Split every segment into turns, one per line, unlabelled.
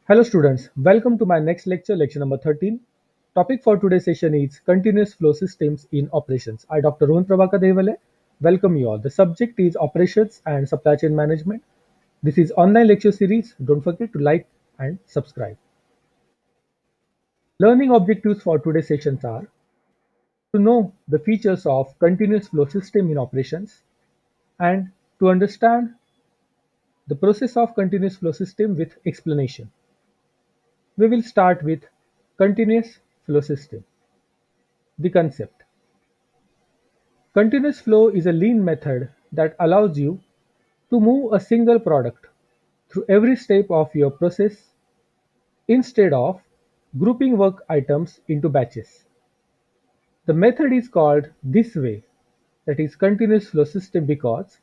Hello students, welcome to my next lecture, lecture number 13. Topic for today's session is Continuous Flow Systems in Operations. I, Dr. Rohan Prabhakar Devale, welcome you all. The subject is Operations and Supply Chain Management. This is online lecture series. Don't forget to like and subscribe. Learning objectives for today's sessions are to know the features of continuous flow system in operations and to understand the process of continuous flow system with explanation. We will start with continuous flow system. The concept. Continuous flow is a lean method that allows you to move a single product through every step of your process instead of grouping work items into batches. The method is called this way, that is continuous flow system, because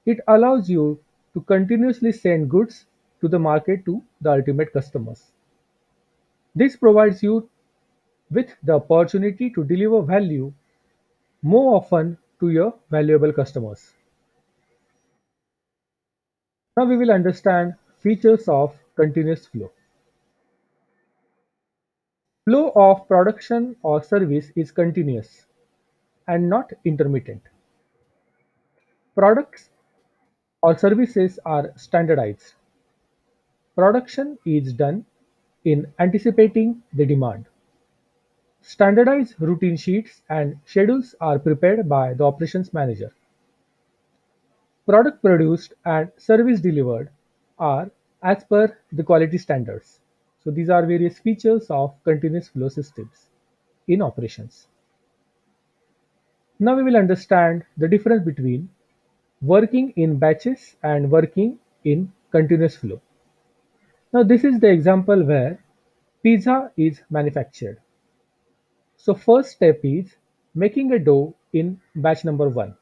it allows you to continuously send goods to the market to the ultimate customers. This provides you with the opportunity to deliver value more often to your valuable customers. Now we will understand features of continuous flow. Flow of production or service is continuous and not intermittent. Products or services are standardized. Production is done in anticipating the demand. Standardized routine sheets and schedules are prepared by the operations manager. Product produced and service delivered are as per the quality standards. So these are various features of continuous flow systems in operations. Now we will understand the difference between working in batches and working in continuous flow. Now this is the example where pizza is manufactured. So first step is making a dough in batch number 1.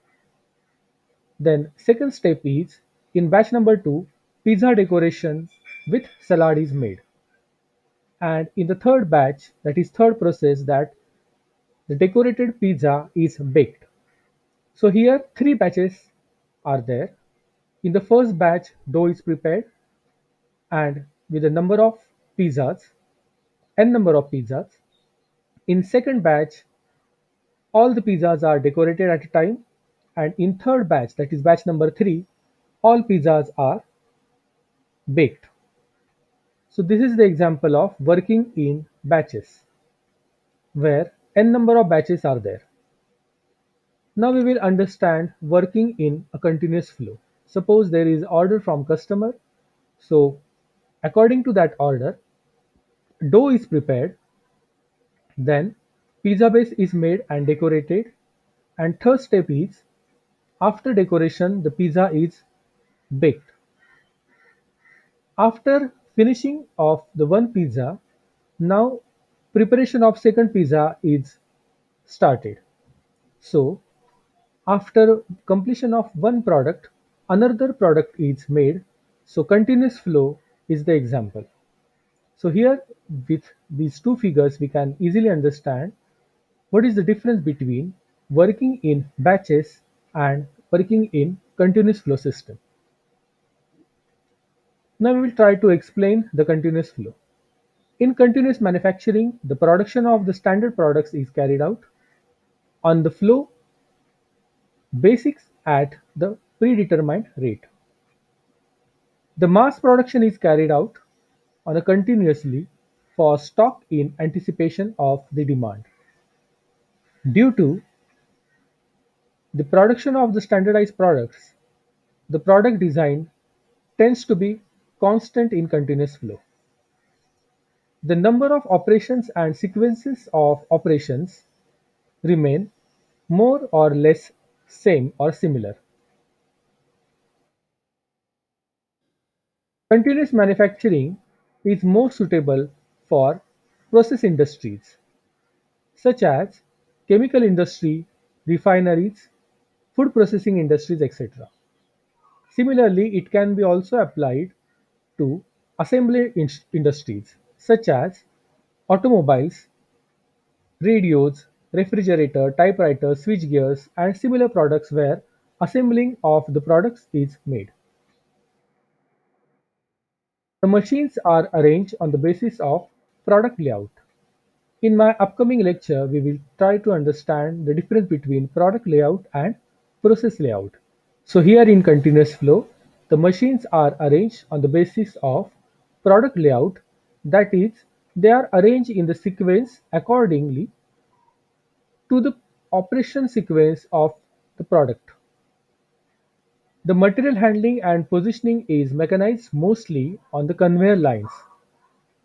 Then second step is in batch number 2, pizza decoration with salad is made. And in the third batch, that is third process, that the decorated pizza is baked. So here three batches are there. In the first batch, dough is prepared and with a number of pizzas, n number of pizzas. In second batch, all the pizzas are decorated at a time, and in third batch, that is batch number 3, all pizzas are baked. So this is the example of working in batches where n number of batches are there. Now we will understand working in a continuous flow. Suppose there is order from customer. So according to that order, dough is prepared, then pizza base is made and decorated, and third step is after decoration the pizza is baked. After finishing of the one pizza, now preparation of second pizza is started. So after completion of one product, another product is made. So continuous flow is the example. So here with these two figures we can easily understand what is the difference between working in batches and working in continuous flow system. Now we will try to explain the continuous flow. In continuous manufacturing, the production of the standard products is carried out on the flow basics at the predetermined rate. The mass production is carried out on a continuously for stock in anticipation of the demand. Due to the production of the standardized products, the product design tends to be constant in continuous flow. The number of operations and sequences of operations remain more or less same or similar. Continuous manufacturing is more suitable for process industries such as chemical industry, refineries, food processing industries, etc. Similarly, it can be also applied to assembly industries such as automobiles, radios, refrigerator, typewriters, switch gears, and similar products where assembling of the products is made. The machines are arranged on the basis of product layout. In my upcoming lecture, we will try to understand the difference between product layout and process layout. So here in continuous flow, the machines are arranged on the basis of product layout, that is, they are arranged in the sequence accordingly to the operation sequence of the product. The material handling and positioning is mechanized mostly on the conveyor lines.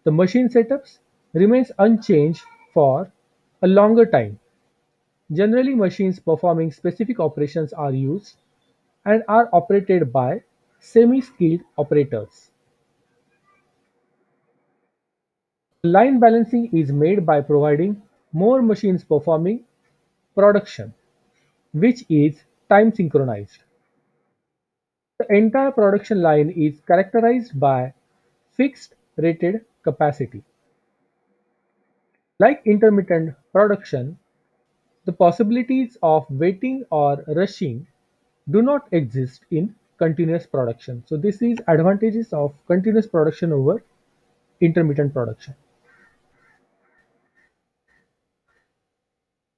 The machine setups remains unchanged for a longer time. Generally, machines performing specific operations are used and are operated by semi-skilled operators. Line balancing is made by providing more machines performing production, which is time synchronized. The entire production line is characterized by fixed rated capacity. Like intermittent production, the possibilities of waiting or rushing do not exist in continuous production. So this is advantages of continuous production over intermittent production.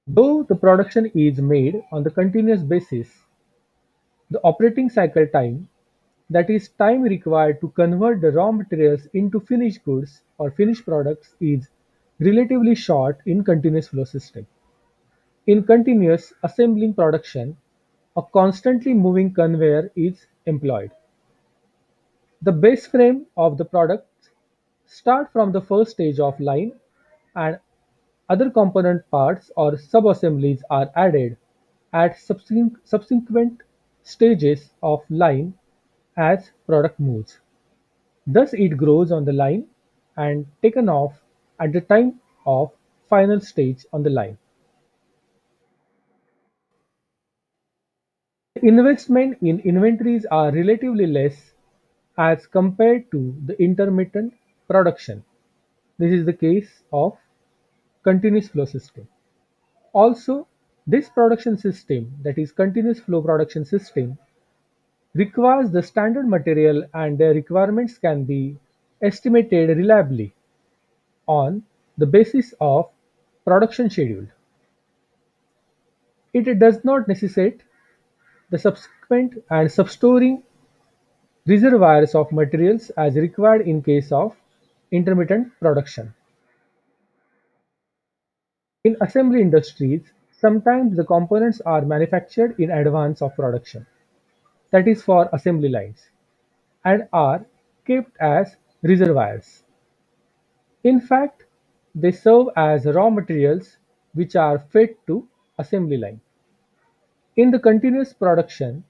Though the production is made on the continuous basis, the operating cycle time, that is time required to convert the raw materials into finished goods or finished products, is relatively short in continuous flow system. In continuous assembling production, a constantly moving conveyor is employed. The base frame of the product start from the first stage of line, and other component parts or sub-assemblies are added at subsequent stages of line as product moves. Thus it grows on the line and taken off at the time of final stage on the line. Investment in inventories are relatively less as compared to the intermittent production. This is the case of continuous flow system. Also, this production system, that is continuous flow production system, requires the standard material and their requirements can be estimated reliably on the basis of production schedule. It does not necessitate the subsequent and substoring reservoirs of materials as required in case of intermittent production. In assembly industries, sometimes the components are manufactured in advance of production, that is for assembly lines, and are kept as reservoirs. In fact, they serve as raw materials which are fed to assembly line. In the continuous production,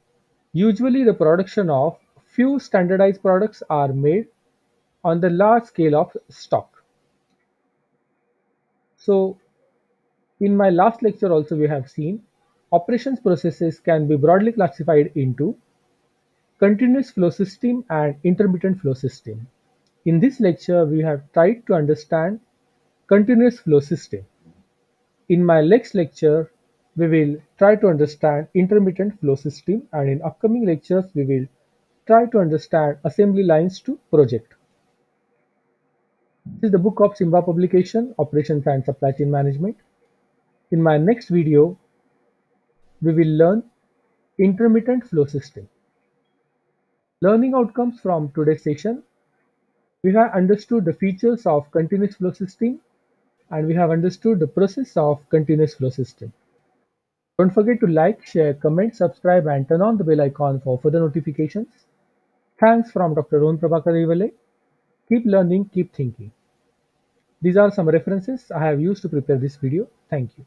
usually the production of few standardized products are made on the large scale of stock. So in my last lecture also we have seen operations processes can be broadly classified into continuous flow system and intermittent flow system. In this lecture we have tried to understand continuous flow system. In my next lecture we will try to understand intermittent flow system, and in upcoming lectures we will try to understand assembly lines to project. This is the book of Simba publication, Operations and Supply Chain Management. In my next video, we will learn intermittent flow system. Learning outcomes from today's session: we have understood the features of continuous flow system and we have understood the process of continuous flow system. Don't forget to like, share, comment, subscribe and turn on the bell icon for further notifications. Thanks from Dr. Rohan Prabhakar Rivale. Keep learning, keep thinking. These are some references I have used to prepare this video. Thank you.